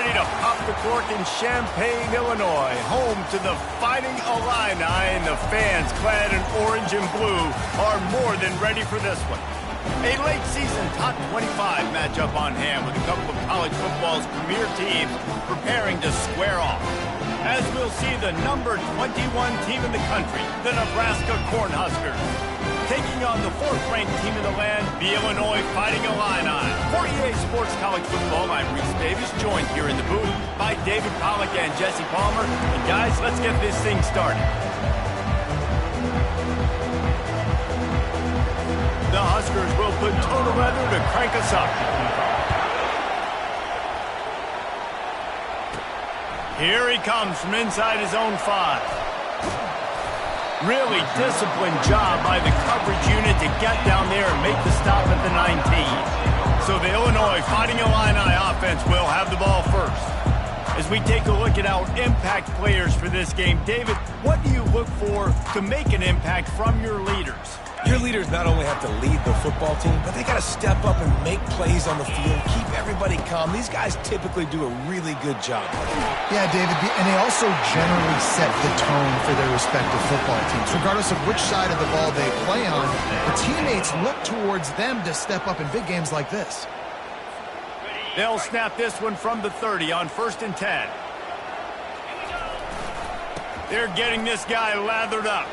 ready to pop the cork in Champaign, Illinois, home to the Fighting Illini, and the fans clad in orange and blue are more than ready for this one. A late-season top 25 matchup on hand with a couple of college football's premier teams preparing to square off. As we'll see the number 21 team in the country, the Nebraska Cornhuskers, taking on the fourth-ranked team in the land, the Illinois Fighting Illini. For EA Sports College Football, I'm Reese Davis, joined here in the booth by David Pollack and Jesse Palmer. And guys, let's get this thing started. The Huskers will put total weather to crank us up. Here he comes from inside his own 5. Really disciplined job by the coverage unit to get down there and make the stop at the 19. So the Illinois Fighting Illini offense will have the ball first. As we take a look at our impact players for this game, David, what do you look for to make an impact from your leaders? Your leaders not only have to lead the football team, but they got to step up and make plays on the field, keep everybody calm. These guys typically do a really good job. Yeah, David, and they also generally set the tone for their respective football teams. Regardless of which side of the ball they play on, the teammates look towards them to step up in big games like this. They'll snap this one from the 30 on 1st and 10. They're getting this guy lathered up.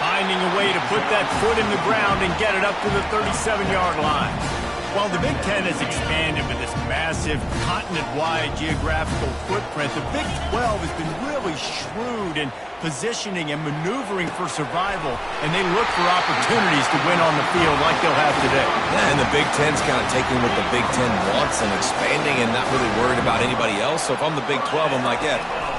Finding a way to put that foot in the ground and get it up to the 37-yard line. While the Big Ten has expanded with this massive continent-wide geographical footprint, the Big 12 has been really shrewd in positioning and maneuvering for survival, and they look for opportunities to win on the field like they'll have today. Yeah, and the Big Ten's kind of taking what the Big Ten wants and expanding and not really worried about anybody else. So if I'm the Big 12, I'm like, yeah,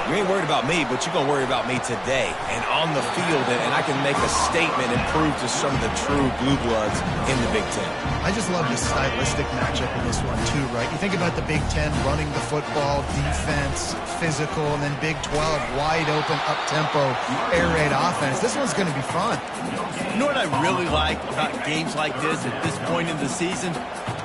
you ain't worried about me, but you're going to worry about me today and on the field, and I can make a statement and prove to some of the true blue bloods in the Big Ten. I just love the stylistic matchup in this one, too, right? You think about the Big Ten running the football, defense, physical, and then Big 12, wide open, up-tempo, air raid offense. This one's going to be fun. You know what I really like about games like this at this point in the season?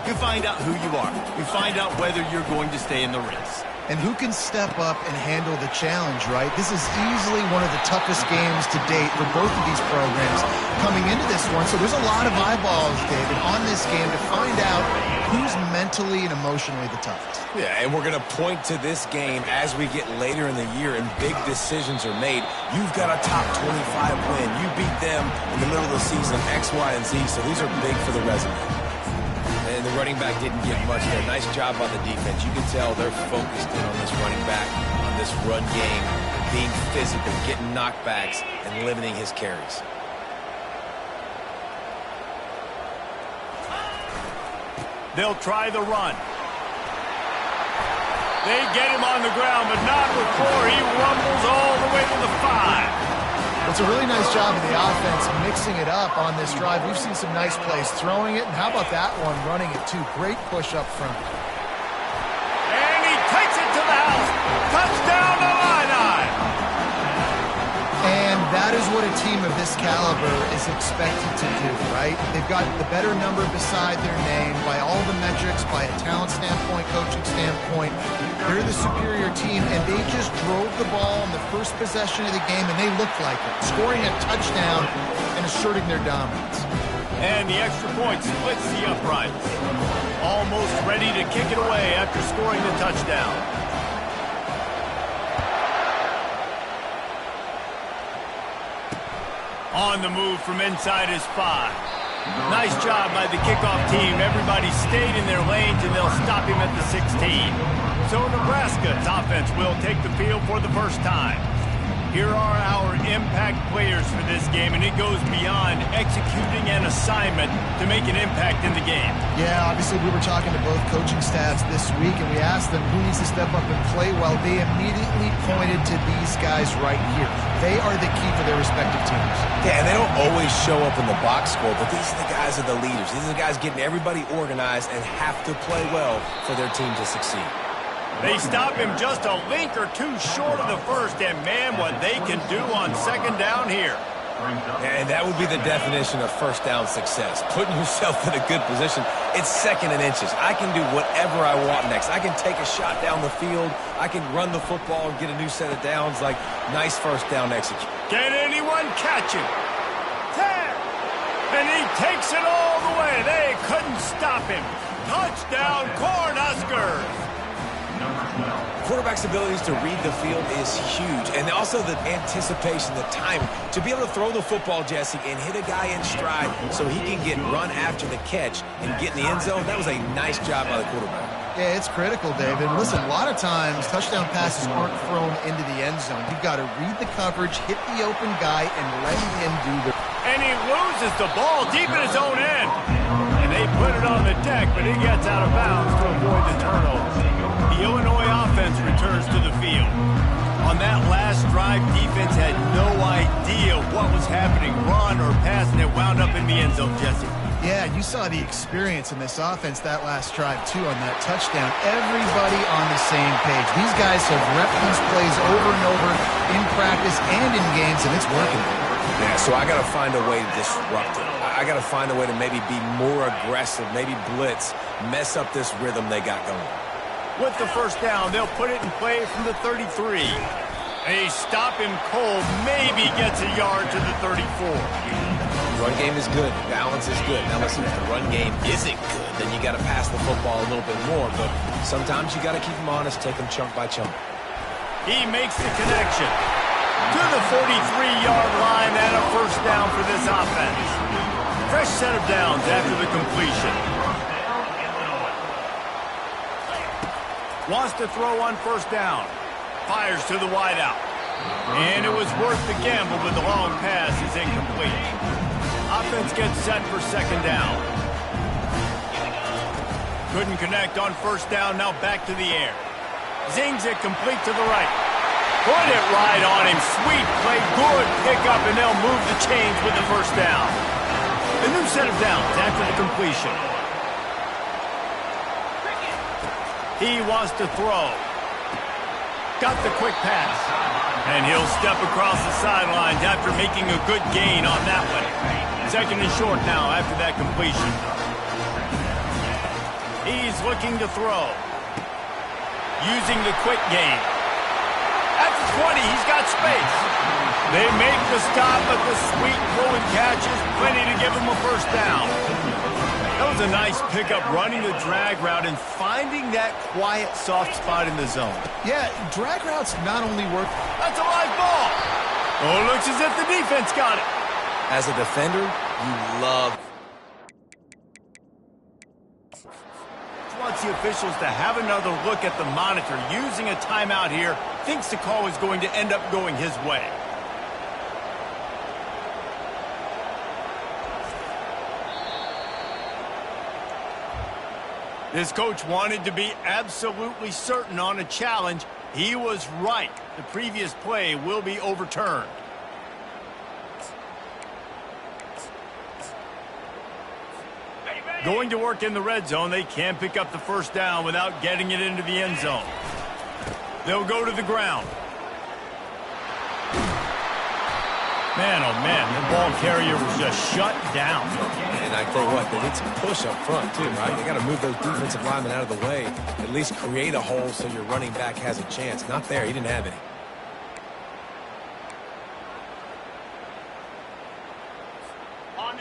You find out who you are. You find out whether you're going to stay in the race. And who can step up and handle the challenge, right? This is easily one of the toughest games to date for both of these programs coming into this one. So there's a lot of eyeballs, David, on this game to find out who's mentally and emotionally the toughest. Yeah, and we're going to point to this game as we get later in the year and big decisions are made. You've got a top 25 win. You beat them in the middle of the season, X, Y, and Z. So these are big for the resume. And the running back didn't get much there. Nice job by the defense. You can tell they're focused in on this running back, on this run game, being physical, getting knockbacks, and limiting his carries. They'll try the run. They get him on the ground, but not before he rumbles all the way to the 5. It's a really nice job of the offense mixing it up on this drive. We've seen some nice plays throwing it, and how about that one running it too? Great push up front. And he takes it to the house. Touchdown Illini! And that is what a team of this caliber is expected to do, right? They've got the better number beside their name by all the metrics, by a talent standpoint, coaching standpoint. They're the superior team, and they just drove the ball on the first possession of the game, and they looked like it, scoring a touchdown and asserting their dominance. And the extra point splits the uprights. Almost ready to kick it away after scoring the touchdown. On the move from inside his 5. Nice job by the kickoff team. Everybody stayed in their lanes, and they'll stop him at the 16. So Nebraska's offense will take the field for the first time. Here are our impact players for this game, and it goes beyond executing an assignment to make an impact in the game. Yeah, obviously we were talking to both coaching staffs this week, and we asked them who needs to step up and play well. They immediately pointed to these guys right here. They are the key for their respective teams. Yeah, and they don't always show up in the box score, but these are the guys that are the leaders. These are the guys getting everybody organized and have to play well for their team to succeed. They stop him just a link or two short of the first, and man, what they can do on second down here. And that would be the definition of first down success. Putting yourself in a good position. It's second and inches. I can do whatever I want next. I can take a shot down the field. I can run the football and get a new set of downs. Like, nice first down execution. Can anyone catch him? 10. And he takes it all the way. They couldn't stop him. Touchdown, Cornhuskers. Quarterback's abilities to read the field is huge, and also the anticipation, the timing. To be able to throw the football, Jesse, and hit a guy in stride so he can get run after the catch and get in the end zone, that was a nice job by the quarterback. Yeah, it's critical, David. Listen, a lot of times touchdown passes aren't thrown into the end zone. You've got to read the coverage, hit the open guy, and let him do the... And he loses the ball deep in his own end. And they put it on the deck, but he gets out of bounds to avoid the turnover. The Illinois offense returns to the field. On that last drive, defense had no idea what was happening, run or pass, and it wound up in the end zone, Jesse. Yeah, you saw the experience in this offense that last drive, too, on that touchdown. Everybody on the same page. These guys have repped these plays over and over in practice and in games, and it's working. Yeah, so I got to find a way to disrupt it. I got to find a way to maybe be more aggressive, maybe blitz, mess up this rhythm they got going. With the first down, they'll put it in play from the 33. They stop him cold, maybe gets a yard to the 34. Run game is good. Balance is good. Now listen, if the run game isn't good, then you got to pass the football a little bit more. But sometimes you got to keep them honest, take them chunk by chunk. He makes the connection to the 43-yard line and a first down for this offense. Fresh set of downs after the completion. Wants to throw on first down. Fires to the wideout. And it was worth the gamble, but the long pass is incomplete. Offense gets set for second down. Couldn't connect on first down, now back to the air. Zings it complete to the right. Put it right on him. Sweet play, good pickup, and they'll move the chains with the first down. A new set of downs after the completion. He wants to throw. Got the quick pass. And he'll step across the sidelines after making a good gain on that one. Second and short now after that completion. He's looking to throw. Using the quick game. At the 20, he's got space. They make the stop, but the sweet throw and catch is plenty to give him a first down. That was a nice pickup, running the drag route and finding that quiet, soft spot in the zone. Yeah, drag routes not only work... That's a live ball. Oh, looks as if the defense got it. As a defender, you love... Wants the officials to have another look at the monitor. Using a timeout here, thinks the call is going to end up going his way. This coach wanted to be absolutely certain on a challenge. He was right. The previous play will be overturned. Going to work in the red zone, they can't pick up the first down without getting it into the end zone. They'll go to the ground. Man, oh man, the ball carrier was just shut down. And I tell you what, they need some push up front too, right? They got to move those defensive linemen out of the way, at least create a hole so your running back has a chance. Not there, he didn't have any.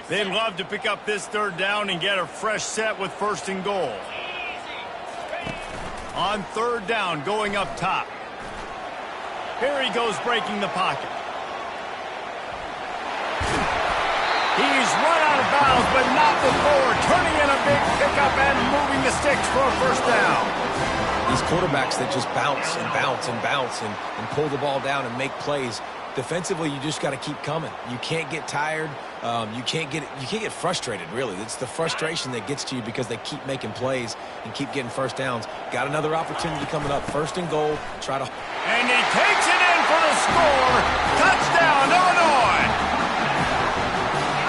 They'd love to pick up this third down and get a fresh set with first and goal. On third down, going up top. Here he goes, breaking the pocket. He's run out of bounds, but not before. Turning in a big pickup and moving the sticks for a first down. These quarterbacks that just bounce and bounce and bounce and pull the ball down and make plays. Defensively, you just got to keep coming. You can't get tired. You can't get frustrated, really. It's the frustration that gets to you because they keep making plays and keep getting first downs. Got another opportunity coming up. First and goal. Try to... And he takes it in for the score. Touchdown, Illinois.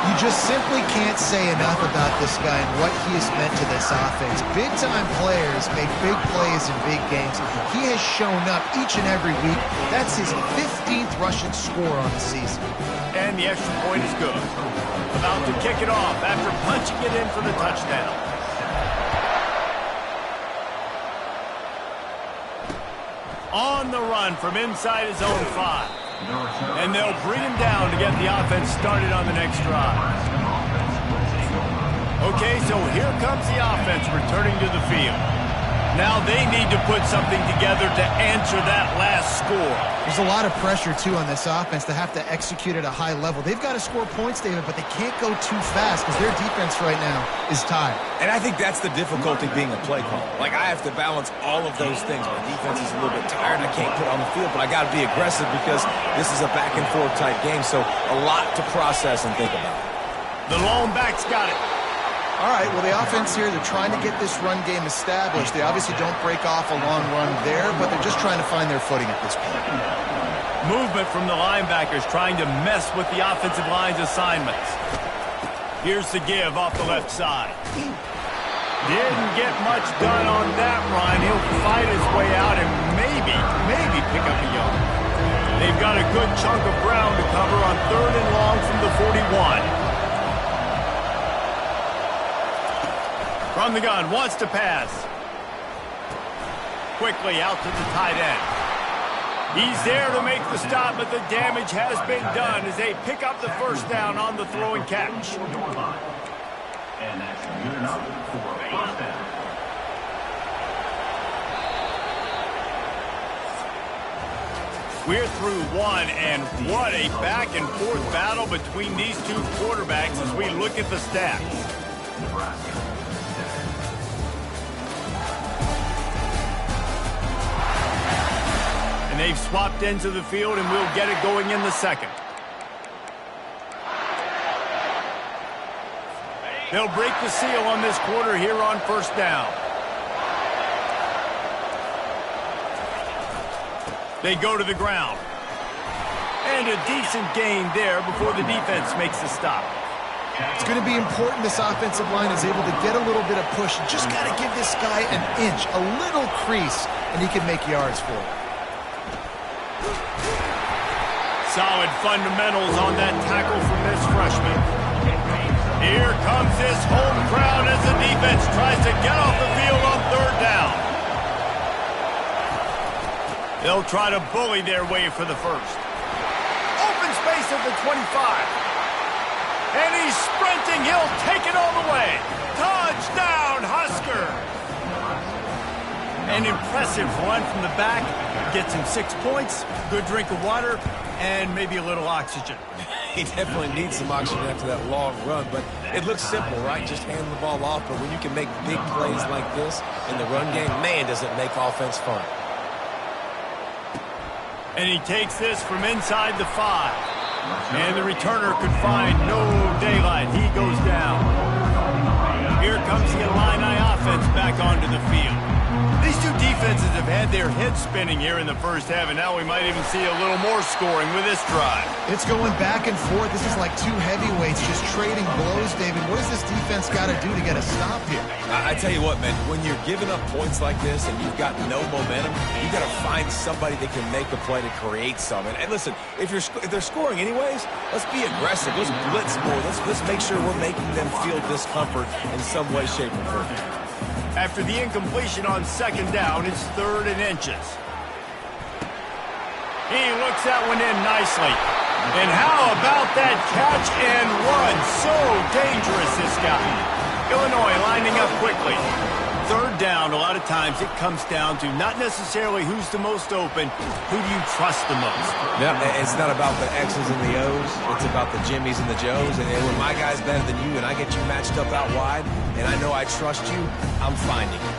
You just simply can't say enough about this guy and what he has meant to this offense. Big-time players make big plays in big games. He has shown up each and every week. That's his 15th rushing score on the season. And the extra point is good. About to kick it off after punching it in for the touchdown. On the run from inside his own 5. And they'll bring him down to get the offense started on the next drive. Okay, so here comes the offense returning to the field. Now they need to put something together to answer that last score. There's a lot of pressure, too, on this offense to have to execute at a high level. They've got to score points, David, but they can't go too fast because their defense right now is tired. And I think that's the difficulty being a play caller. Like, I have to balance all of those things. My defense is a little bit tired. I can't put on the field, but I got to be aggressive because this is a back-and-forth type game, so a lot to process and think about. The lone back's got it. All right, well, the offense here, they're trying to get this run game established. They obviously don't break off a long run there, but they're just trying to find their footing at this point. Movement from the linebackers trying to mess with the offensive line's assignments. Here's the give off the left side. Didn't get much done on that run. He'll fight his way out and maybe pick up a yard. They've got a good chunk of ground to cover on 3rd and long from the 41. From the gun, wants to pass. Quickly out to the tight end. He's there to make the stop, but the damage has been done as they pick up the first down on the throw and catch. And that's good enough for a first down. We're through one, and what a back-and-forth battle between these two quarterbacks as we look at the stats. Nebraska. And they've swapped into the field, and we'll get it going in the second. They'll break the seal on this quarter here on first down. They go to the ground. And a decent gain there before the defense makes the stop. It's going to be important this offensive line is able to get a little bit of push. Just got to give this guy an inch, a little crease, and he can make yards for it. Solid fundamentals on that tackle from this freshman. Here comes this home crowd as the defense tries to get off the field on 3rd down. They'll try to bully their way for the first. Open space at the 25. And he's sprinting. He'll take it all the way. Touchdown, Husker! An impressive run from the back. Gets him 6 points, good drink of water, and maybe a little oxygen. He definitely needs some oxygen after that long run, but it looks simple, right? Just hand the ball off, but when you can make big plays like this in the run game, man, does it make offense fun. And he takes this from inside the 5. And the returner could find no daylight. He goes down. Here comes the Illini offense back onto the field. These two defenses have had their heads spinning here in the first half, and now we might even see a little more scoring with this drive. It's going back and forth. This is like two heavyweights just trading blows, David. What does this defense got to do to get a stop here? I tell you what, man, when you're giving up points like this and you've got no momentum, you got to find somebody that can make a play to create some. And listen, if they're scoring anyways, let's be aggressive. Let's blitz more. Let's make sure we're making them feel discomfort in some way, shape, or form. After the incompletion on 2nd down, it's 3rd and inches. He looks that one in nicely. And how about that catch and run? So dangerous, this guy. Illinois lining up quickly. 3rd down, a lot of times it comes down to not necessarily who's the most open, who do you trust the most? Yeah, it's not about the X's and the O's. It's about the Jimmies and the Joes. And when my guy's better than you and I get you matched up out wide and I know I trust you, I'm finding it.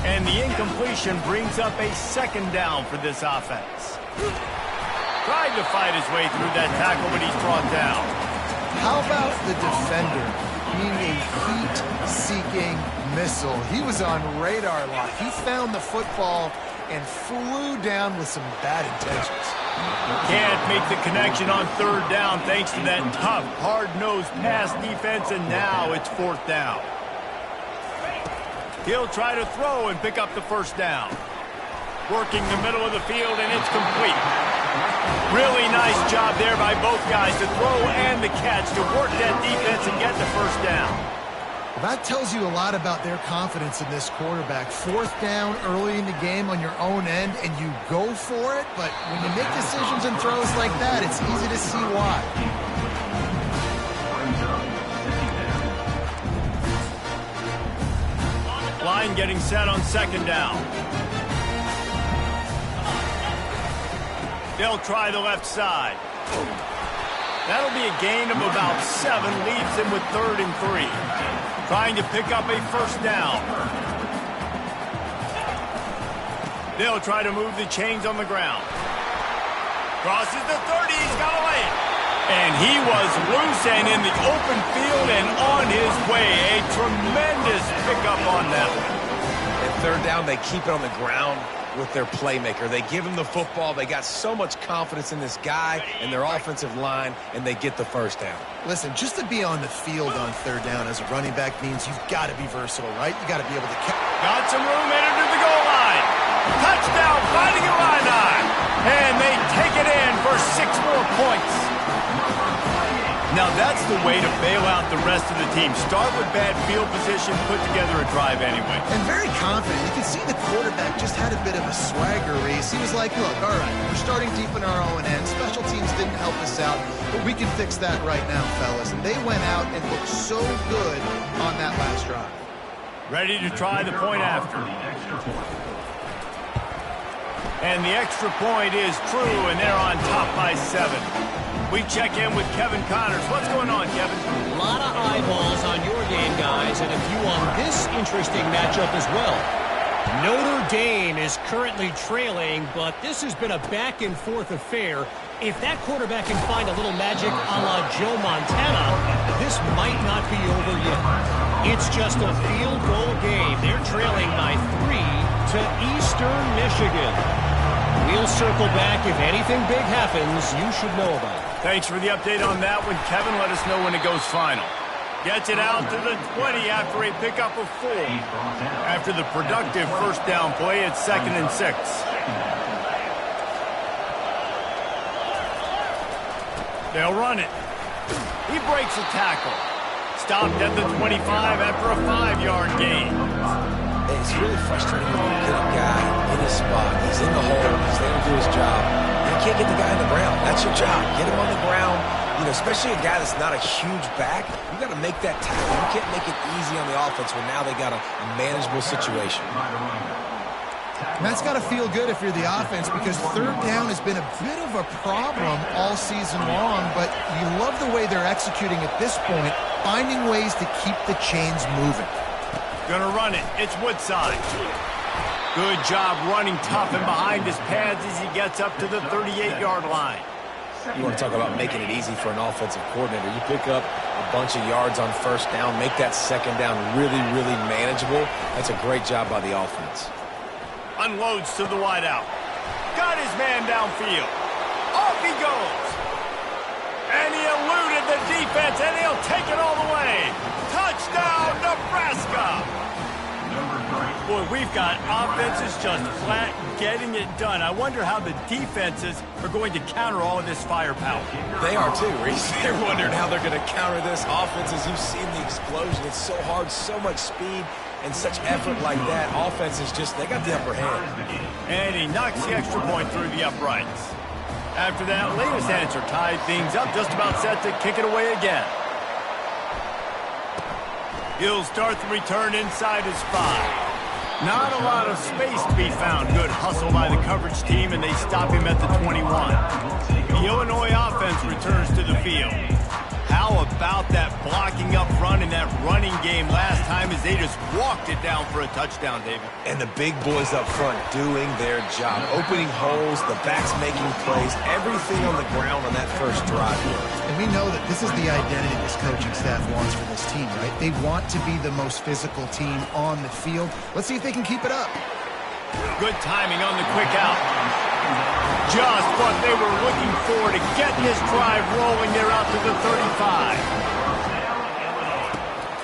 And the incompletion brings up a 2nd down for this offense. Tried to fight his way through that tackle, but he's brought down. How about the defender being a heat-seeking missile? He was on radar lock. He found the football and flew down with some bad intentions. Can't make the connection on third down thanks to that tough, hard-nosed pass defense, and now it's fourth down. He'll try to throw and pick up the first down. Working the middle of the field, and it's complete. Really nice job there by both guys to throw and the catch to work that defense and get the first down. Well, that tells you a lot about their confidence in this quarterback. Fourth down early in the game on your own end, and you go for it, but when you make decisions and throws like that, it's easy to see why. Line getting set on second down. They'll try the left side. That'll be a gain of about 7, leaves him with 3rd and 3. Trying to pick up a first down. They'll try to move the chains on the ground. Crosses the 30, he's got away. And he was loose and in the open field and on his way. A tremendous pickup on that one. And third down, they keep it on the ground with their playmaker. They give him the football. They got so much confidence in this guy and their offensive line, and they get the first down. Listen, just to be on the field on third down as a running back means you've got to be versatile, right? You got to be able to catch. Got some room, headed to the goal line. Touchdown, Fighting Illini. And they take it in for 6 more points. Now that's the way to bail out the rest of the team. Start with bad field position, put together a drive anyway. And very confident. You can see the quarterback just had a bit of a swagger race. He was like, look, all right, we're starting deep in our own end. Special teams didn't help us out, but we can fix that right now, fellas. And they went out and looked so good on that last drive. Ready to try the point after. And the extra point is true, and they're on top by 7. We check in with Kevin Connors. What's going on, Kevin? A lot of eyeballs on your game, guys, and a few on this interesting matchup as well. Notre Dame is currently trailing, but this has been a back-and-forth affair. If that quarterback can find a little magic a la Joe Montana, this might not be over yet. It's just a field goal game. They're trailing by 3 to Eastern Michigan. We'll circle back. If anything big happens, you should know about it. Thanks for the update on that one, Kevin. Let us know when it goes final. Gets it out to the 20 after a pickup of 4. After the productive first down play, it's 2nd and 6. They'll run it. He breaks a tackle. Stopped at the 25 after a 5-yard gain. It's really frustrating when you get a guy in his spot. He's in the hole. He's there to do his job. You can't get the guy on the ground. That's your job. Get him on the ground. You know, especially a guy that's not a huge back. You got to make that tackle. You can't make it easy on the offense when now they got a manageable situation. And that's got to feel good if you're the offense, because third down has been a bit of a problem all season long, but you love the way they're executing at this point, finding ways to keep the chains moving. Gonna run it. It's Woodside. Good job running tough and behind his pads as he gets up to the 38-yard line. You want to talk about making it easy for an offensive coordinator. You pick up a bunch of yards on first down, make that second down really, really manageable. That's a great job by the offense. Unloads to the wideout. Got his man downfield. Off he goes. And he eluded the defense, and he'll take it all the way. Touchdown, Nebraska. Boy, we've got offenses just flat getting it done. I wonder how the defenses are going to counter all of this firepower. They are too, Reese. They're wondering how they're going to counter this. Offenses, you've seen the explosion. It's so hard, so much speed, and such effort like that. Offenses just, they got the upper hand. And he knocks the extra point through the uprights. After that latest answer tied things up, just about set to kick it away again. He'll start the return inside his 5. Not a lot of space to be found. Good hustle by the coverage team, and they stop him at the 21. The Illinois offense returns to the field. How about that blocking up front in that running game last time as they just walked it down for a touchdown, David? And the big boys up front doing their job. Opening holes, the backs making plays, everything on the ground on that first drive. And we know that this is the identity this coaching staff wants for this team, right? They want to be the most physical team on the field. Let's see if they can keep it up. Good timing on the quick out. Just what they were looking for to get this drive rolling there out to the 35.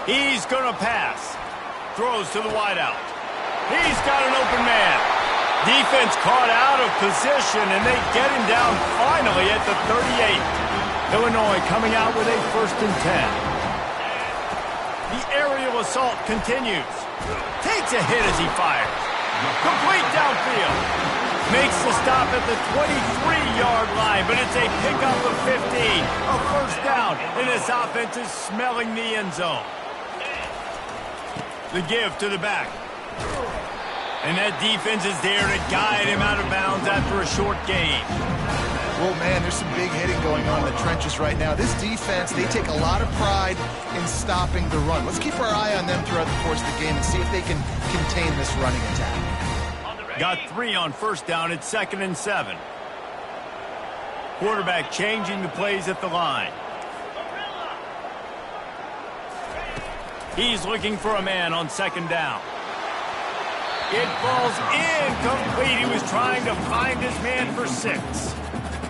He's going to pass. Throws to the wideout. He's got an open man. Defense caught out of position, and they get him down finally at the 38. Illinois coming out with a 1st and 10. The aerial assault continues. Takes a hit as he fires. Complete downfield. Makes the stop at the 23-yard line, but it's a pickup of 15. A 1st down, and this offense is smelling the end zone. The give to the back. And that defense is there to guide him out of bounds after a short gain. Well, man, there's some big hitting going on in the trenches right now. This defense, they take a lot of pride in stopping the run. Let's keep our eye on them throughout the course of the game and see if they can contain this running attack. Got 3 on 1st down. It's 2nd and 7. Quarterback changing the plays at the line. He's looking for a man on 2nd down. It falls incomplete. He was trying to find his man for 6.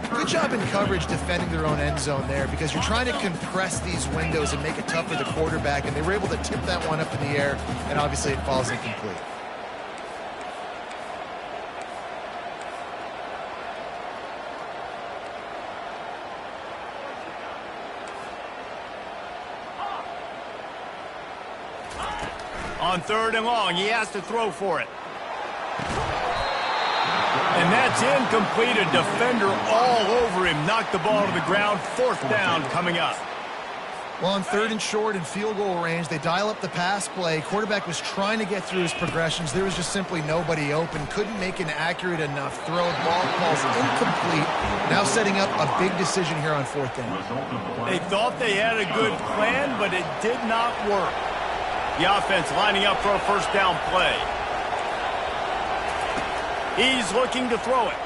Good job in coverage defending their own end zone there, because you're trying to compress these windows and make it tough for the quarterback, and they were able to tip that one up in the air, and obviously it falls incomplete. On 3rd and long, he has to throw for it. And that's incomplete. A defender all over him. Knocked the ball to the ground. 4th down coming up. Well, on 3rd and short and field goal range, they dial up the pass play. Quarterback was trying to get through his progressions. There was just simply nobody open. Couldn't make an accurate enough throw. Ball falls incomplete. Now setting up a big decision here on 4th down. They thought they had a good plan, but it did not work. The offense lining up for a 1st down play. He's looking to throw it.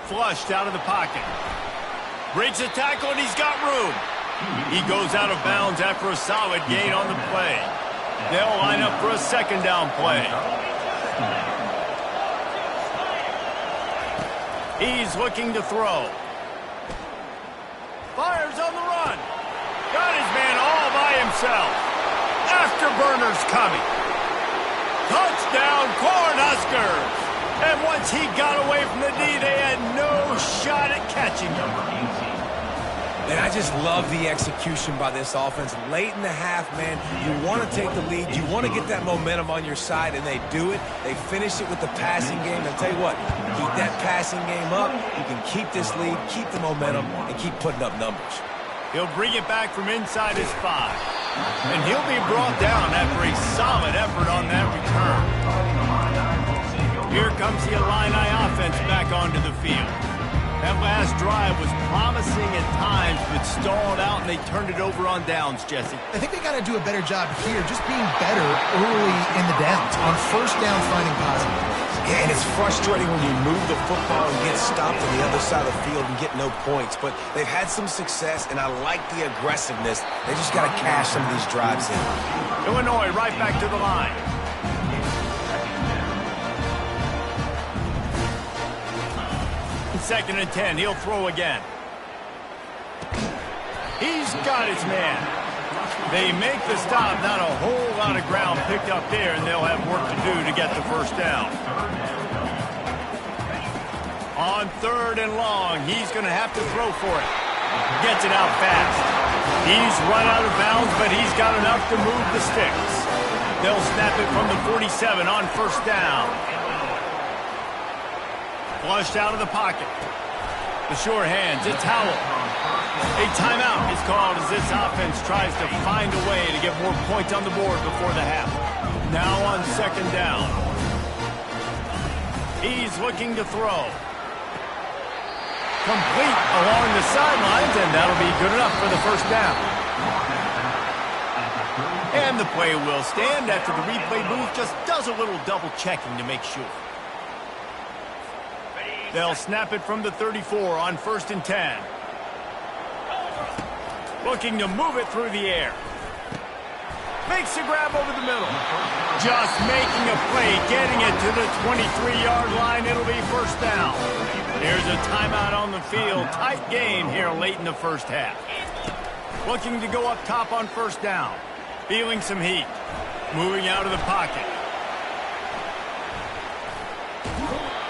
Flushed out of the pocket. Breaks a tackle, and he's got room. He goes out of bounds after a solid gain on the play. They'll line up for a 2nd down play. He's looking to throw. Fires on the run. Got his man all by himself. Afterburners coming. Touchdown, Cornhuskers! And once he got away from the D, they had no shot at catching him. And I just love the execution by this offense. Late in the half, man, you want to take the lead. You want to get that momentum on your side, and they do it. They finish it with the passing game. And I'll tell you what, keep that passing game up. You can keep this lead, keep the momentum, and keep putting up numbers. He'll bring it back from inside his 5. And he'll be brought down after a solid effort on that return. Here comes the Illini offense back onto the field. That last drive was promising at times, but stalled out, and they turned it over on downs, Jesse. I think they got to do a better job here, just being better early in the downs. On 1st down, finding positive plays. Yeah, and it's frustrating when you move the football and get stopped on the other side of the field and get no points. But they've had some success, and I like the aggressiveness. They just got to cash some of these drives in. Illinois right back to the line. 2nd and 10. He'll throw again. He's got his man. They make the stop. Not a whole lot of ground picked up there, and they'll have work to do to get the 1st down. On 3rd and long, he's going to have to throw for it. Gets it out fast. He's run out of bounds, but he's got enough to move the sticks. They'll snap it from the 47 on 1st down. Flushed out of the pocket. The sure hands, it's Howell. A timeout is called as this offense tries to find a way to get more points on the board before the half. Now on 2nd down. He's looking to throw. Complete along the sidelines, and that'll be good enough for the 1st down. And the play will stand after the replay booth just does a little double checking to make sure. They'll snap it from the 34 on 1st and 10. Looking to move it through the air. Makes the grab over the middle. Just making a play, getting it to the 23-yard line. It'll be first down. Here's a timeout on the field. Tight game here late in the first half. Looking to go up top on first down. Feeling some heat. Moving out of the pocket.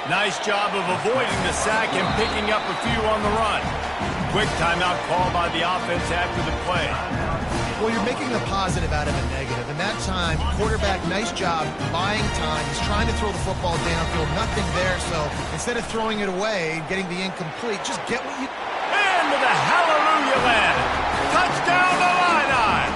Nice job of avoiding the sack and picking up a few on the run. Quick timeout call by the offense after the play. Well, you're making a positive out of a negative. And that time, quarterback, nice job buying time. He's trying to throw the football downfield. Nothing there. So instead of throwing it away, getting the incomplete, just get what you... And with a hallelujah land. Touchdown to Illini.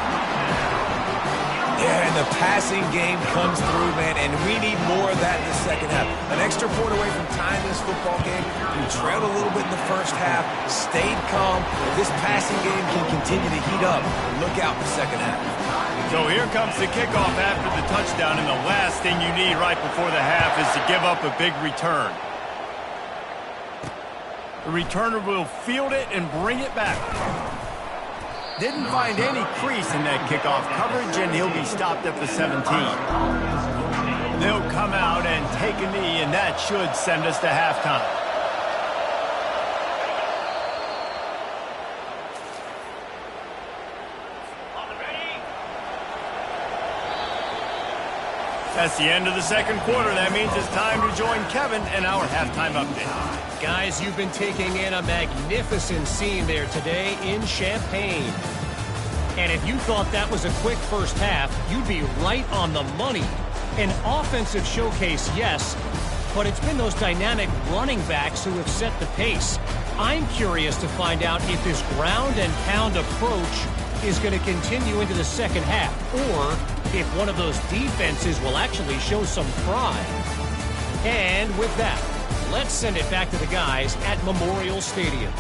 Yeah, and the passing game comes through, man, and we need more of that in the second half. An extra point away from tying this football game. We trailed a little bit in the first half, stayed calm. If this passing game can continue to heat up, look out in the second half. So here comes the kickoff after the touchdown, and the last thing you need right before the half is to give up a big return. The returner will field it and bring it back. Didn't find any crease in that kickoff coverage, and he'll be stopped at the 17. They'll come out and take a knee, and that should send us to halftime. That's the end of the second quarter. That means it's time to join Kevin in our halftime update. Guys, you've been taking in a magnificent scene there today in Champaign. And if you thought that was a quick first half, you'd be right on the money. An offensive showcase, yes, but it's been those dynamic running backs who have set the pace. I'm curious to find out if this ground and pound approach is going to continue into the second half, or if one of those defenses will actually show some pride. And with that, let's send it back to the guys at Memorial Stadium.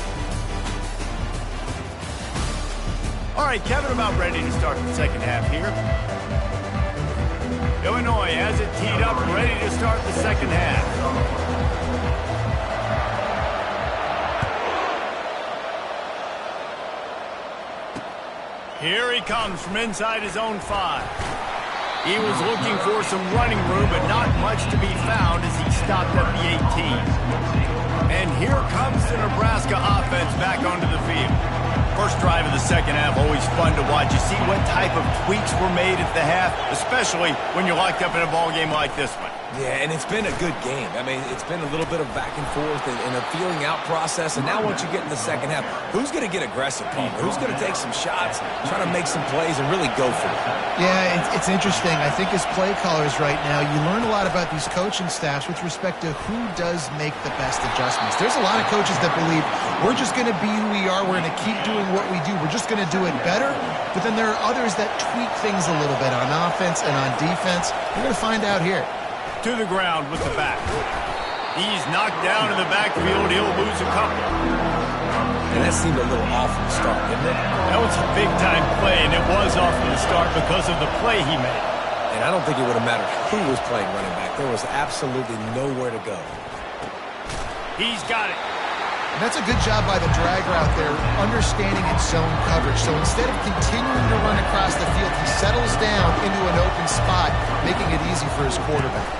All right, Kevin, about ready to start the second half here. Illinois has it teed up, ready to start the second half. Here he comes from inside his own 5. He was looking for some running room, but not much to be found as he stopped at the 18. And here comes the Nebraska offense back onto the field. First drive of the second half, always fun to watch. You see what type of tweaks were made at the half, especially when you're locked up in a ball game like this one. Yeah, and it's been a good game. I mean, it's been a little bit of back and forth and a feeling out process. And now once you get in the second half, who's going to get aggressive, Pete? Who's going to take some shots, try to make some plays, and really go for it? Yeah, it's interesting. I think as play callers right now, you learn a lot about these coaching staffs with respect to who does make the best adjustments. There's a lot of coaches that believe we're just going to be who we are. We're going to keep doing what we do. We're just going to do it better. But then there are others that tweak things a little bit on offense and on defense. We're going to find out here. To the ground with the back. He's knocked down in the backfield. He'll lose a couple. And that seemed a little off from the start, didn't it? That was a big-time play, and it was off from the start because of the play he made. And I don't think it would have mattered who was playing running back. There was absolutely nowhere to go. He's got it. And that's a good job by the dragger out there, understanding its zone coverage. So instead of continuing to run across the field, he settles down into an open spot, making it easy for his quarterback.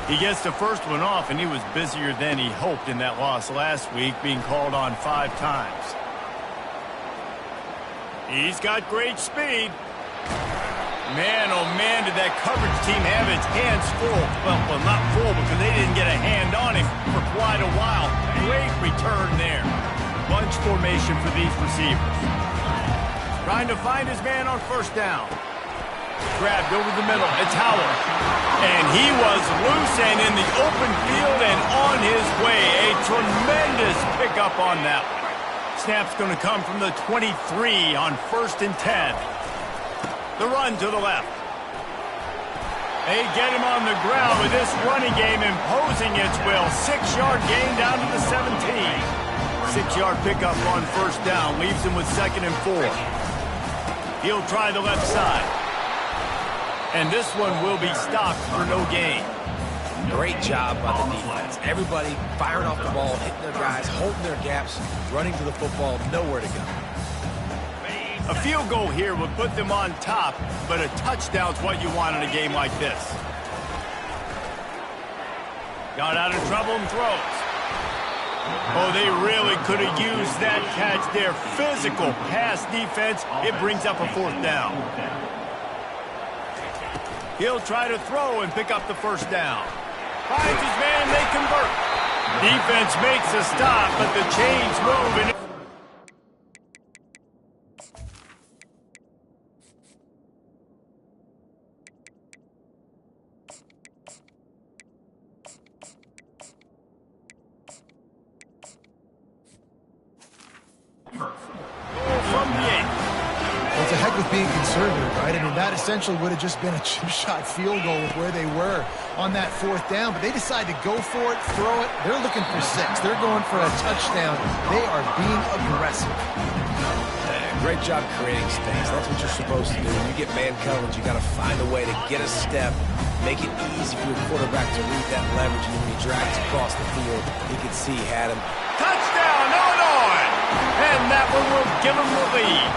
He gets the first one off, and he was busier than he hoped in that loss last week, being called on 5 times. He's got great speed. Man, oh man, did that coverage team have its hands full. Well, not full because they didn't get a hand on him for quite a while. Great return there. Bunch formation for these receivers. Trying to find his man on first down. Grabbed over the middle. It's Howard. And he was loose and in the open field and on his way. A tremendous pickup on that one. Snap's going to come from the 23 on 1st and 10. The run to the left. They get him on the ground with this running game imposing its will. 6-yard gain down to the 17. 6-yard pickup on first down. Leaves him with 2nd and 4. He'll try the left side. And this one will be stopped for no gain. Great job by the defense. Everybody firing off the ball, hitting their guys, holding their gaps, running to the football, nowhere to go. A field goal here would put them on top, but a touchdown's what you want in a game like this. Got out of trouble and throws. Oh, they really could have used that catch there. Physical pass defense. It brings up a 4th down. He'll try to throw and pick up the 1st down. Finds his man, they convert. Defense makes a stop, but the chains move. And from the 8. Well, it's a heck with being conservative, right? I mean, that essentially would have just been a chip-shot field goal with where they were on that 4th down, but they decide to go for it, throw it. They're looking for 6. They're going for a touchdown. They are being aggressive. Great job creating space. That's what you're supposed to do. When you get man coverage, you got to find a way to get a step, make it easy for your quarterback to read that leverage, and when he drags across the field, he could see he had him. Touchdown, Illinois! And that one will give them the lead.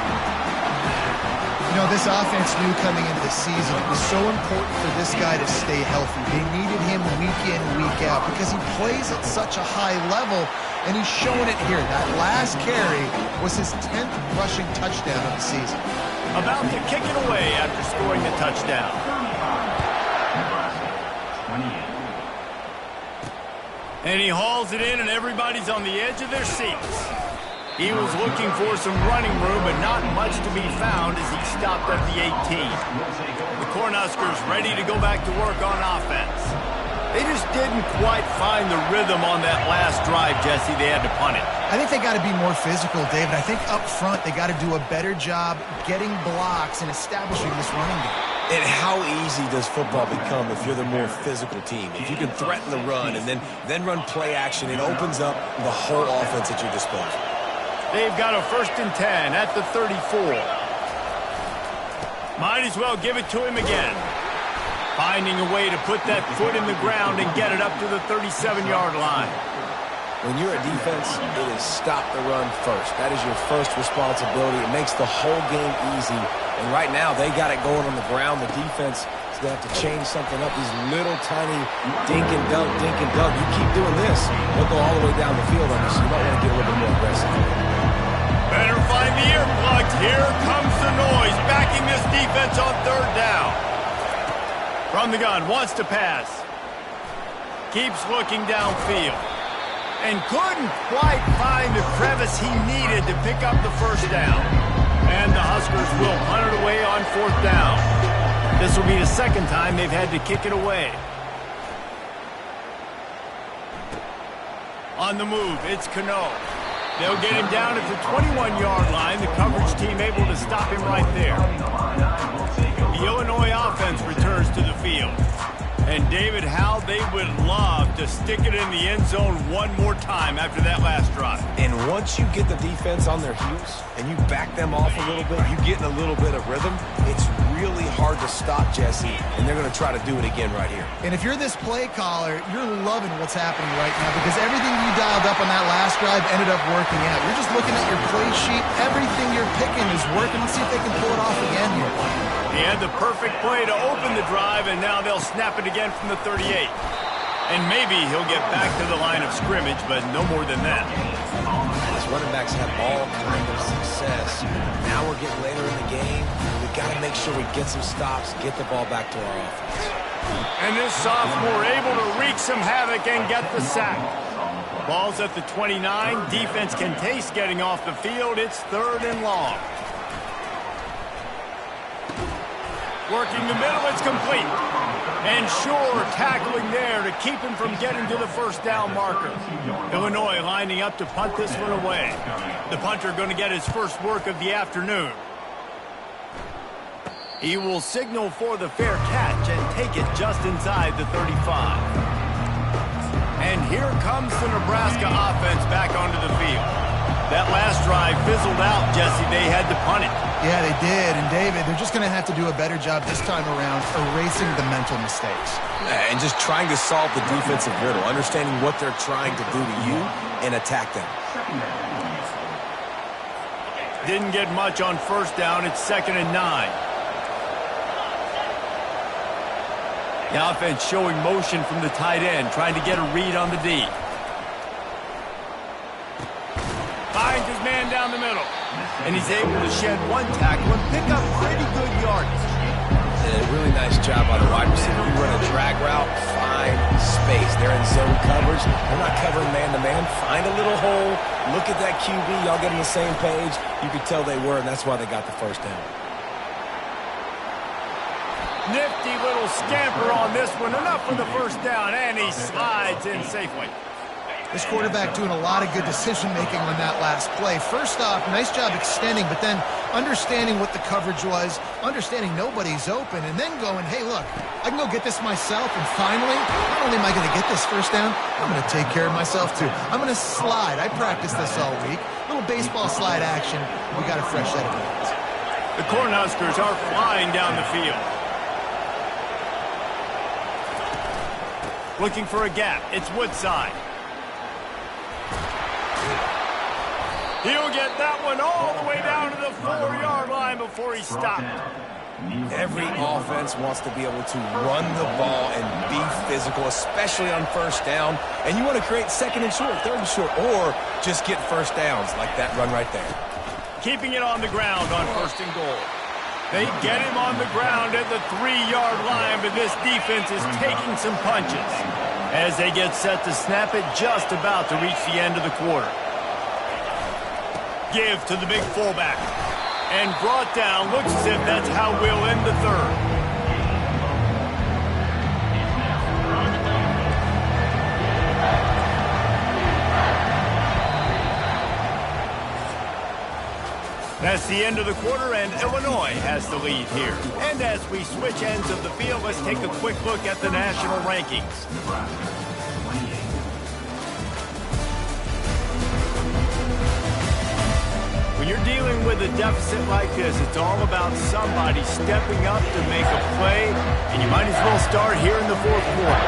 You know, this offense knew coming into the season it was so important for this guy to stay healthy. They needed him week in, week out because he plays at such a high level, and he's showing it here. That last carry was his 10th rushing touchdown of the season. About to kick it away after scoring the touchdown. And he hauls it in, and everybody's on the edge of their seats. He was looking for some running room, but not much to be found as he stopped at the 18. The Cornhuskers ready to go back to work on offense. They just didn't quite find the rhythm on that last drive, Jesse. They had to punt it. I think they got to be more physical, David. I think up front they got to do a better job getting blocks and establishing this running game. And how easy does football become if you're the more physical team? If you can threaten the run and then run play action, it opens up the whole offense at your disposal. They've got a 1st and 10 at the 34. Might as well give it to him again. Finding a way to put that foot in the ground and get it up to the 37-yard line. When you're a defense, it is stop the run first. That is your first responsibility. It makes the whole game easy. And right now, they got it going on the ground. The defense is going to have to change something up. These little tiny dink and dunk, dink and dunk. You keep doing this, they'll go all the way down the field on you, so you might want to get a little bit more aggressive. Better find the earplugs. Here comes the noise, backing this defense on 3rd down. From the gun, wants to pass. Keeps looking downfield. And couldn't quite find the crevice he needed to pick up the 1st down. And the Huskers will punt it away on 4th down. This will be the 2nd time they've had to kick it away. On the move, it's Cano. They'll get him down at the 21-yard line. The coverage team able to stop him right there. The Illinois offense returns to the field. And David, how they would love to stick it in the end zone one more time after that last drive. And once you get the defense on their heels and you back them off a little bit, you get in a little bit of rhythm, it's really hard to stop, Jesse, and they're going to try to do it again right here. And if you're this play caller, you're loving what's happening right now because everything you dialed up on that last drive ended up working out. You're just looking at your play sheet. Everything you're picking is working. Let's see if they can pull it off again here. He had the perfect play to open the drive, and now they'll snap it again from the 38. And maybe he'll get back to the line of scrimmage, but no more than that. These running backs have all kind of success. Now we're getting later in the game. We've got to make sure we get some stops, get the ball back to our offense. And this sophomore able to wreak some havoc and get the sack. Ball's at the 29. Defense can taste getting off the field. It's 3rd and long. Working the middle, it's complete. And sure, tackling there to keep him from getting to the 1st down marker. Illinois lining up to punt this one away. The punter going to get his first work of the afternoon. He will signal for the fair catch and take it just inside the 35. And here comes the Nebraska offense back onto the field. That last drive fizzled out, Jesse. They had to punt it. Yeah, they did. And, David, they're just going to have to do a better job this time around erasing the mental mistakes. And just trying to solve the defensive riddle, understanding what they're trying to do to you and attack them. didn't get much on first down. It's 2nd and 9. The offense showing motion from the tight end, trying to get a read on the D. Finds his man down the middle. And he's able to shed one tackle and pick up pretty good yardage. And a really nice job by the wide receiver. You run a drag route, find space. They're in zone coverage. They're not covering man-to-man. Find a little hole. Look at that QB. Y'all get on the same page. You could tell they were, and that's why they got the first down. Nifty little scamper on this one. Enough for the first down, and he slides in safely. This quarterback doing a lot of good decision-making on that last play. First off, nice job extending, but then understanding what the coverage was, understanding nobody's open, and then going, hey, look, I can go get this myself, and finally, not only am I going to get this first down, I'm going to take care of myself, too. I'm going to slide. I practiced this all week. Little baseball slide action. We got a fresh set of hands. The Cornhuskers are flying down the field. Looking for a gap. It's Woodside. He'll get that one all the way down to the 4-yard line before he stopped. Every offense wants to be able to run the ball and be physical, especially on first down. And you want to create 2nd and short, 3rd and short, or just get first downs like that run right there. Keeping it on the ground on 1st and goal. They get him on the ground at the 3-yard line, but this defense is taking some punches as they get set to snap it just about to reach the end of the quarter. Give to the big fullback. And brought down. Looks as if that's how we'll end the 3rd. That's the end of the quarter, and Illinois has the lead here. And as we switch ends of the field, let's take a quick look at the national rankings. When you're dealing with a deficit like this, it's all about somebody stepping up to make a play, and you might as well start here in the 4th quarter.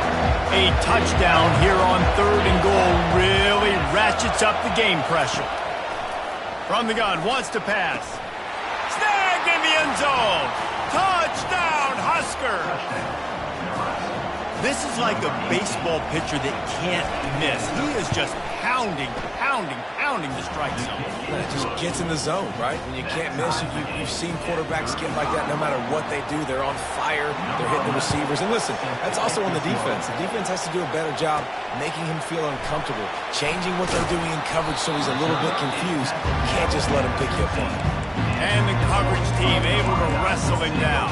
A touchdown here on 3rd and goal really ratchets up the game pressure. From the gun, wants to pass. Snagged in the end zone. Touchdown, Huskers. This is like a baseball pitcher that can't miss. He is just pounding the strike zone. It just gets in the zone, right? When you can't miss, you've seen quarterbacks get like that no matter what they do. They're on fire. They're hitting the receivers. And listen, that's also on the defense. The defense has to do a better job making him feel uncomfortable, changing what they're doing in coverage so he's a little bit confused. You can't just let him pick you apart. And the coverage team able to wrestle him down.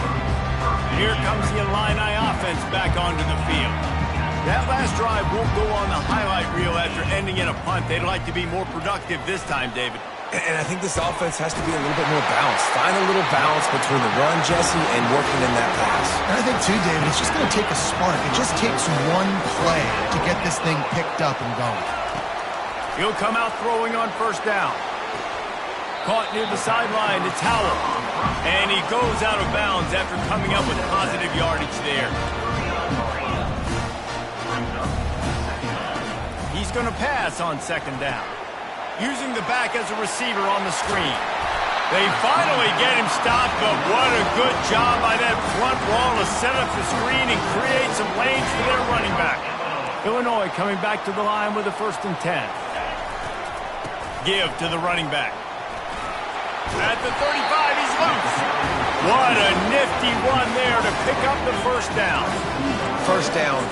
Here comes the Illini offense back onto the field. That last drive won't go on the highlight reel after ending in a punt. They'd like to be more productive this time, David. And I think this offense has to be a little bit more balanced. Find a little balance between the run, Jesse, and working in that pass. And I think, too, David, it's just going to take a spark. It just takes one play to get this thing picked up and going. He'll come out throwing on first down. Caught near the sideline. It's Howell. And he goes out of bounds after coming up with positive yardage there. He's going to pass on 2nd down. Using the back as a receiver on the screen. They finally get him stopped, but what a good job by that front wall to set up the screen and create some lanes for their running back. Illinois coming back to the line with a 1st and 10. Give to the running back. At the 35, he's loose. What a nifty run there to pick up the first down. First down,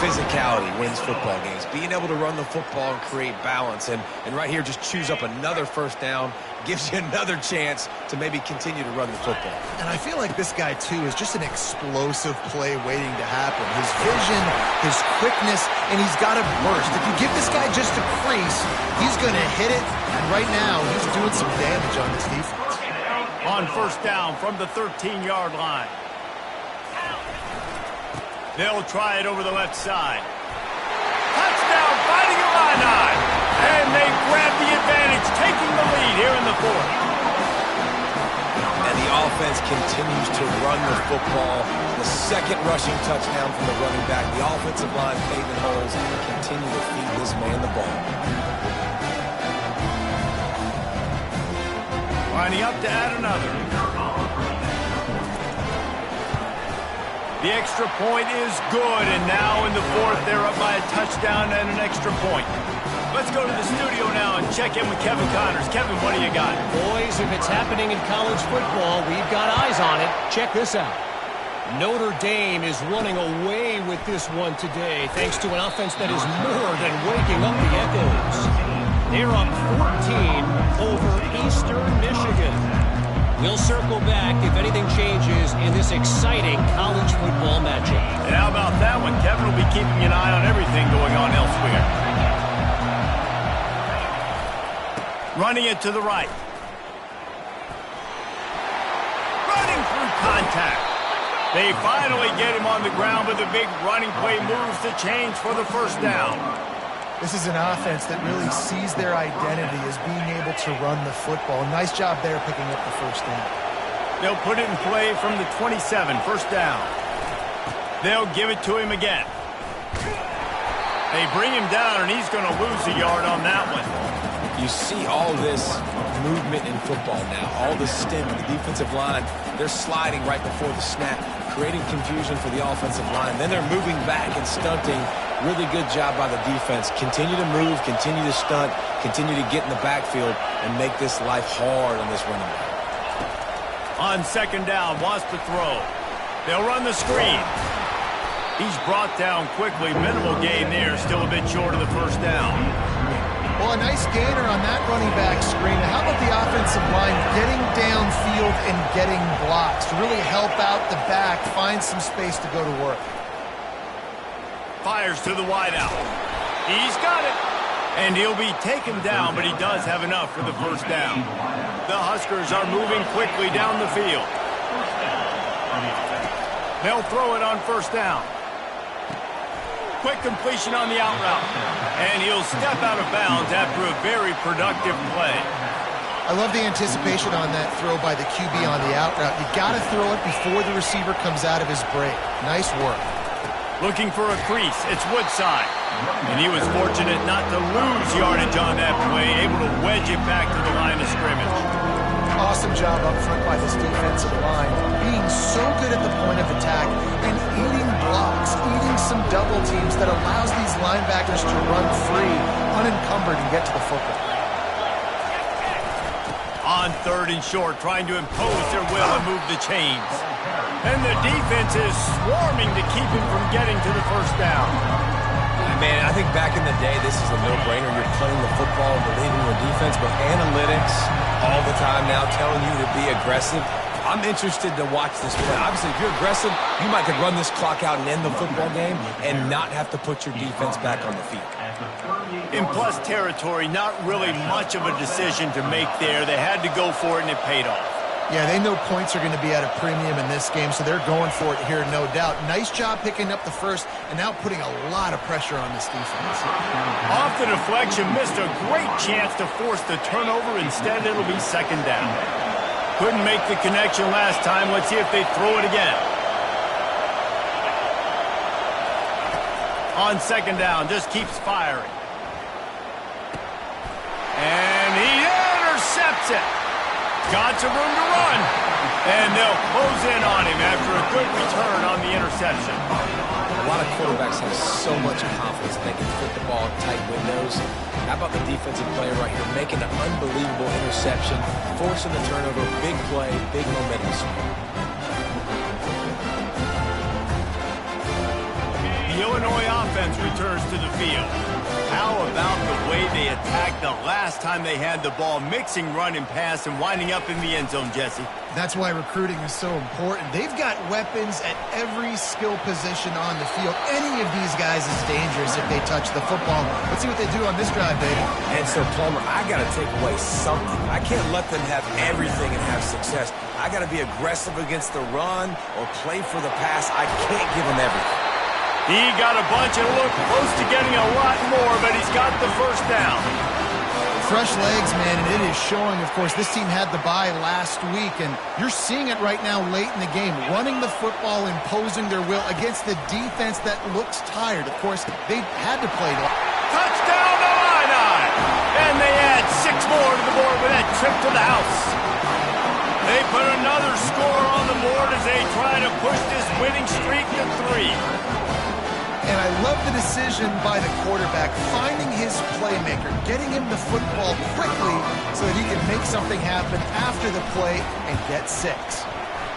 physicality wins football games. Being able to run the football and create balance. And right here, just choose up another first down. Gives you another chance to maybe continue to run the football. And I feel like this guy, too, is just an explosive play waiting to happen. His vision, his quickness, and he's got a burst. If you give this guy just a crease, he's going to hit it. And right now, he's doing some damage on this defense. On first down from the 13-yard line. They'll try it over the left side. Touchdown, Fighting Illini. And they grab the advantage, taking the lead here in the 4th. And the offense continues to run the football. The 2nd rushing touchdown from the running back. The offensive line paving holes and continue to feed this man the ball. All lining up to add another. The extra point is good, and now in the fourth, they're up by a touchdown and an extra point. Let's go to the studio now and check in with Kevin Connors. Kevin, what do you got? Boys, if it's happening in college football, we've got eyes on it. Check this out. Notre Dame is running away with this one today, thanks to an offense that is more than waking up the echoes. They're up 14 over Eastern Michigan. We'll circle back if anything changes in this exciting college football matchup. And how about that one? Kevin will be keeping an eye on everything going on elsewhere. Running it to the right. Running through contact. They finally get him on the ground, but the big running play moves the chains for the first down. This is an offense that really sees their identity as being able to run the football. Nice job there picking up the first down. They'll put it in play from the 27, first down. They'll give it to him again. They bring him down, and he's going to lose a yard on that one. You see all this movement in football now, all the stem, the defensive line, they're sliding right before the snap, creating confusion for the offensive line. Then they're moving back and stunting. Really good job by the defense. Continue to move, continue to stunt, continue to get in the backfield and make this life hard on this running back. On second down, wants to throw. They'll run the screen. He's brought down quickly. Minimal gain there, still a bit short of the first down. Well, a nice gainer on that running back screen. How about the offensive line getting downfield and getting blocks to really help out the back, find some space to go to work? Fires to the wideout. He's got it. And he'll be taken down, but he does have enough for the first down. The Huskers are moving quickly down the field. They'll throw it on first down. Quick completion on the out route. And he'll step out of bounds after a very productive play. I love the anticipation on that throw by the QB on the out route. You got to throw it before the receiver comes out of his break. Nice work. Looking for a crease. It's Woodside. And he was fortunate not to lose yardage on that play, able to wedge it back to the line of scrimmage. Awesome job up front by this defensive line, being so good at the point of attack and eating blocks, eating some double teams that allows these linebackers to run free, unencumbered, and get to the football. On third and short, trying to impose their will and move the chains. And the defense is swarming to keep him from getting to the first down. Man, I think back in the day, this is a no-brainer. You're playing the football and believing your defense, but analytics all the time now telling you to be aggressive. I'm interested to watch this play. Obviously, if you're aggressive, you might could run this clock out and end the football game and not have to put your defense back on the field. In plus territory, not really much of a decision to make there. They had to go for it, and it paid off. Yeah, they know points are going to be at a premium in this game, so they're going for it here, no doubt. Nice job picking up the first and now putting a lot of pressure on this defense. Off the deflection, missed a great chance to force the turnover. Instead, it'll be second down. Couldn't make the connection last time. Let's see if they throw it again. On second down, just keeps firing. And he intercepts it. Got some room to run. And they'll close in on him after a good return on the interception. A lot of quarterbacks have so much confidence they can fit the ball in tight windows. How about the defensive player right here making an unbelievable interception, forcing the turnover, big play, big momentum swing. The Illinois offense returns to the field. How about the way they attacked the last time they had the ball, mixing run and pass and winding up in the end zone, Jesse? That's why recruiting is so important. They've got weapons at every skill position on the field. Any of these guys is dangerous if they touch the football. Let's see what they do on this drive, baby. And so, Palmer, I got to take away something. I can't let them have everything and have success. I got to be aggressive against the run or play for the pass. I can't give them everything. He got a bunch and looked close to getting a lot more, but he's got the first down. Fresh legs, man, and it is showing. Of course, this team had the bye last week, and you're seeing it right now late in the game. Running the football, imposing their will against the defense that looks tired. Of course, they had to play. Touchdown to Illini! And they add 6 more to the board with that trip to the house. They put another score on the board as they try to push this winning streak to 3. And I love the decision by the quarterback, finding his playmaker, getting him the football quickly so that he can make something happen after the play and get 6.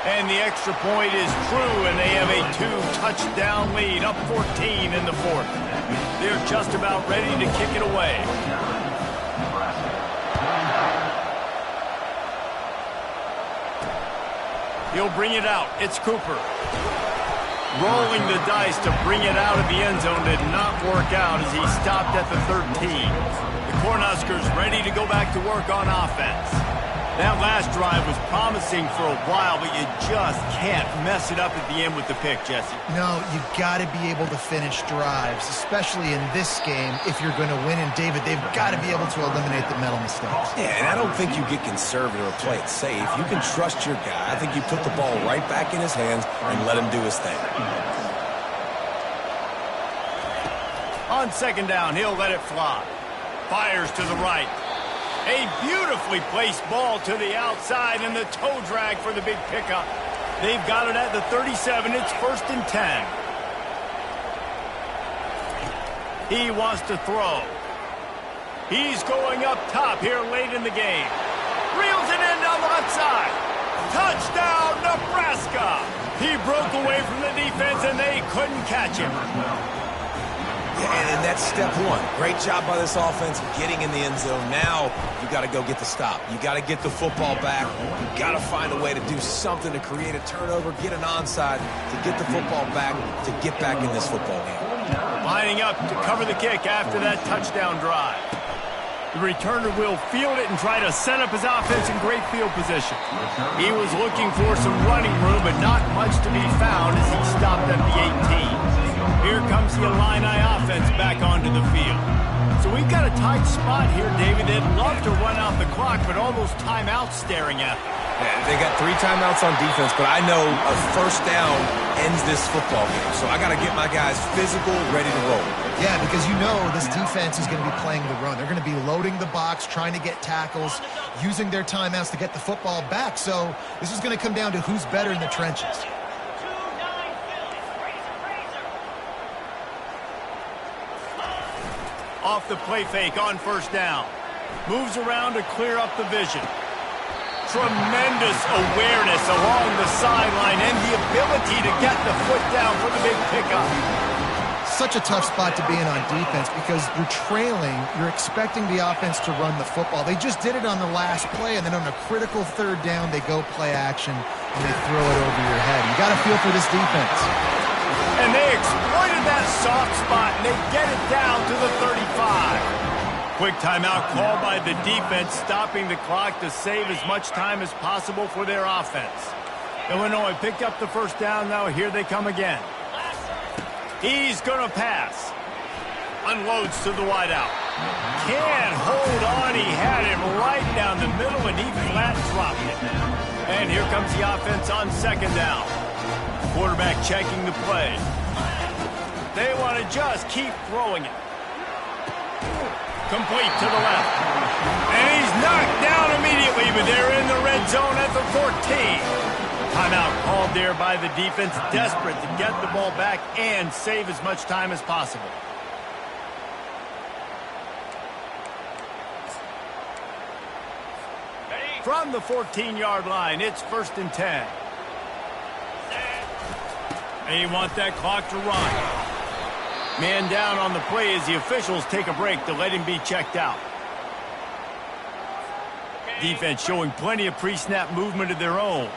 And the extra point is true, and they have a 2-touchdown lead, up 14 in the 4th. They're just about ready to kick it away. He'll bring it out. It's Cooper. Rolling the dice to bring it out of the end zone did not work out as he stopped at the 13. The Cornhuskers ready to go back to work on offense. That last drive was promising for a while, but you just can't mess it up at the end with the pick, Jesse. No, you got to be able to finish drives, especially in this game. If you're going to win, and David, they've got to be able to eliminate the mental mistakes. Yeah, and I don't think you get conservative or play it safe. You can trust your guy. I think you put the ball right back in his hands and let him do his thing. On 2nd down, he'll let it fly. Fires to the right. A beautifully placed ball to the outside and the toe drag for the big pickup. They've got it at the 37. It's 1st and 10. He wants to throw. He's going up top here late in the game. Reels it in down the left side. Touchdown, Nebraska. He broke away from the defense and they couldn't catch him. And that's step 1. Great job by this offense getting in the end zone. Now you got to go get the stop. You got to get the football back. You got to find a way to do something to create a turnover, get an onside, to get the football back, to get back in this football game. Lining up to cover the kick after that touchdown drive. The returner will field it and try to set up his offense in great field position. He was looking for some running room, but not much to be found as he stopped at the 18. Here comes the Illini offense back onto the field. So we've got a tight spot here, David. They'd love to run out the clock, but all those timeouts staring at them. Yeah, they got 3 timeouts on defense, but I know a 1st down ends this football game. So I got to get my guys physical, ready to roll. Yeah, because you know this defense is going to be playing the run. They're going to be loading the box, trying to get tackles, using their timeouts to get the football back. So this is going to come down to who's better in the trenches. Off the play fake on 1st down. Moves around to clear up the vision. Tremendous awareness along the sideline and the ability to get the foot down for the big pickup. Such a tough spot to be in on defense because you're trailing. You're expecting the offense to run the football. They just did it on the last play, and then on a critical 3rd down, they go play action, and they throw it over your head. You got to feel for this defense. And they exploited that soft spot, and they get it down to the 35. Quick timeout called by the defense, stopping the clock to save as much time as possible for their offense. Illinois picked up the 1st down. Now here they come again. He's going to pass. Unloads to the wideout. Can't hold on. He had him right down the middle, and he flat dropped it. And here comes the offense on 2nd down. Quarterback checking the play. They want to just keep throwing it. Complete to the left. And he's knocked down immediately, but they're in the red zone at the 14. Timeout called there by the defense, desperate to get the ball back and save as much time as possible. From the 14-yard line, it's 1st and 10. They want that clock to run. Man down on the play as the officials take a break to let him be checked out. Defense showing plenty of pre-snap movement of their own.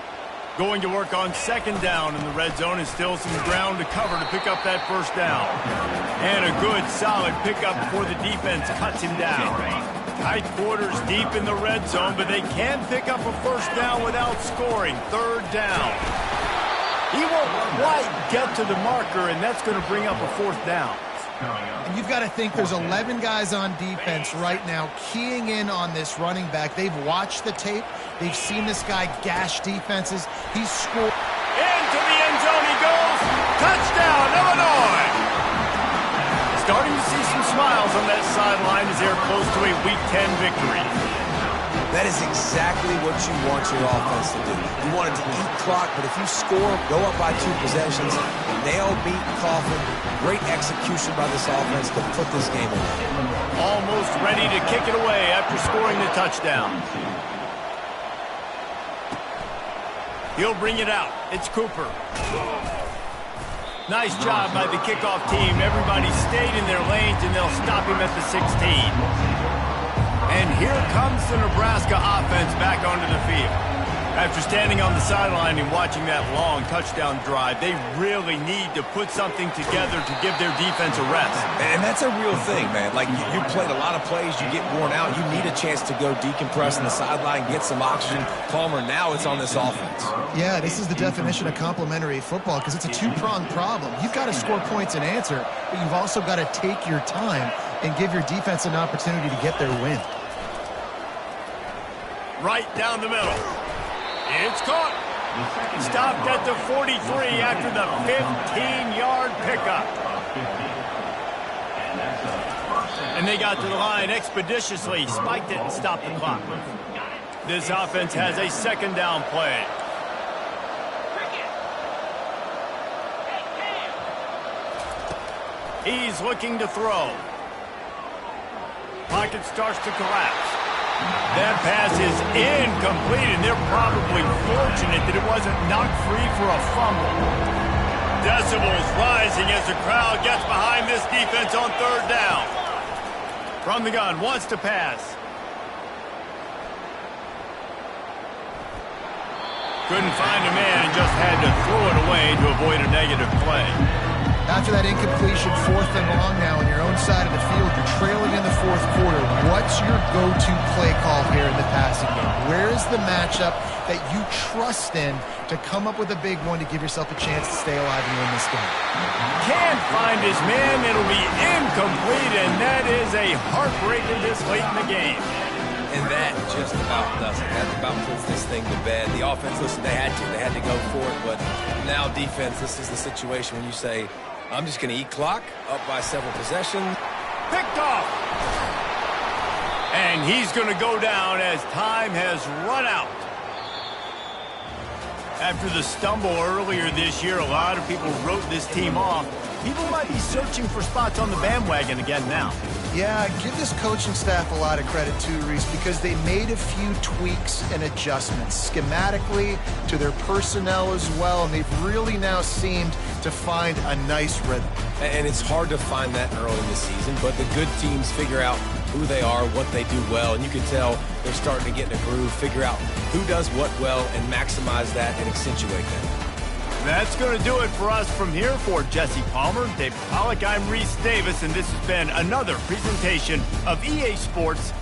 Going to work on 2nd down in the red zone and still some ground to cover to pick up that 1st down. And a good, solid pickup before the defense cuts him down. Tight quarters deep in the red zone, but they can pick up a 1st down without scoring. 3rd down. He won't quite get to the marker, and that's going to bring up a 4th down. And you've got to think there's 11 guys on defense right now keying in on this running back. They've watched the tape. They've seen this guy gash defenses. He's scored. Into the end zone he goes. Touchdown, Illinois. Starting to see some smiles on that sideline as they're close to a Week 10 victory. That is exactly what you want your offense to do. You want it to eat clock, but if you score, go up by 2 possessions, nail, beat, coffin, great execution by this offense to put this game away. Almost ready to kick it away after scoring the touchdown. He'll bring it out. It's Cooper. Nice job by the kickoff team. Everybody stayed in their lanes, and they'll stop him at the 16. And here comes the Nebraska offense back onto the field. After standing on the sideline and watching that long touchdown drive, they really need to put something together to give their defense a rest. And that's a real thing, man. Like, you played a lot of plays, you get worn out, you need a chance to go decompress on the sideline, get some oxygen. Palmer, now it's on this offense. Yeah, this is the definition of complementary football because it's a two-pronged problem. You've got to score points and answer, but you've also got to take your time and give your defense an opportunity to get their win. Right down the middle. It's caught. Stopped at the 43 after the 15-yard pickup. And they got to the line expeditiously, spiked it, and stopped the clock. This offense has a second down play. He's looking to throw. Pocket starts to collapse. That pass is incomplete, and they're probably fortunate that it wasn't knocked free for a fumble. Decibels rising as the crowd gets behind this defense on third down. From the gun, wants to pass. Couldn't find a man and just had to throw it away to avoid a negative play. After that incompletion, 4th and long now on your own side of the field, you're trailing in the 4th quarter. What's your go-to play call here in the passing game? Where is the matchup that you trust in to come up with a big one to give yourself a chance to stay alive and win this game? Can't find his man. It'll be incomplete, and that is a heartbreaker this late in the game. And that just about does it. That about puts this thing to bed. The offense, listen, they had to go for it, but now defense, this is the situation when you say, I'm just going to eat clock, up by several possessions. Picked off. And he's going to go down as time has run out. After the stumble earlier this year, a lot of people wrote this team off. People might be searching for spots on the bandwagon again now. Yeah, give this coaching staff a lot of credit too, Reese, because they made a few tweaks and adjustments schematically to their personnel as well, and they've really now seemed to find a nice rhythm. And it's hard to find that early in the season, but the good teams figure out who they are, what they do well, and you can tell they're starting to get in a groove, figure out who does what well, and maximize that and accentuate that. That's going to do it for us from here. For Jesse Palmer, Dave Pollack, I'm Reese Davis, and this has been another presentation of EA Sports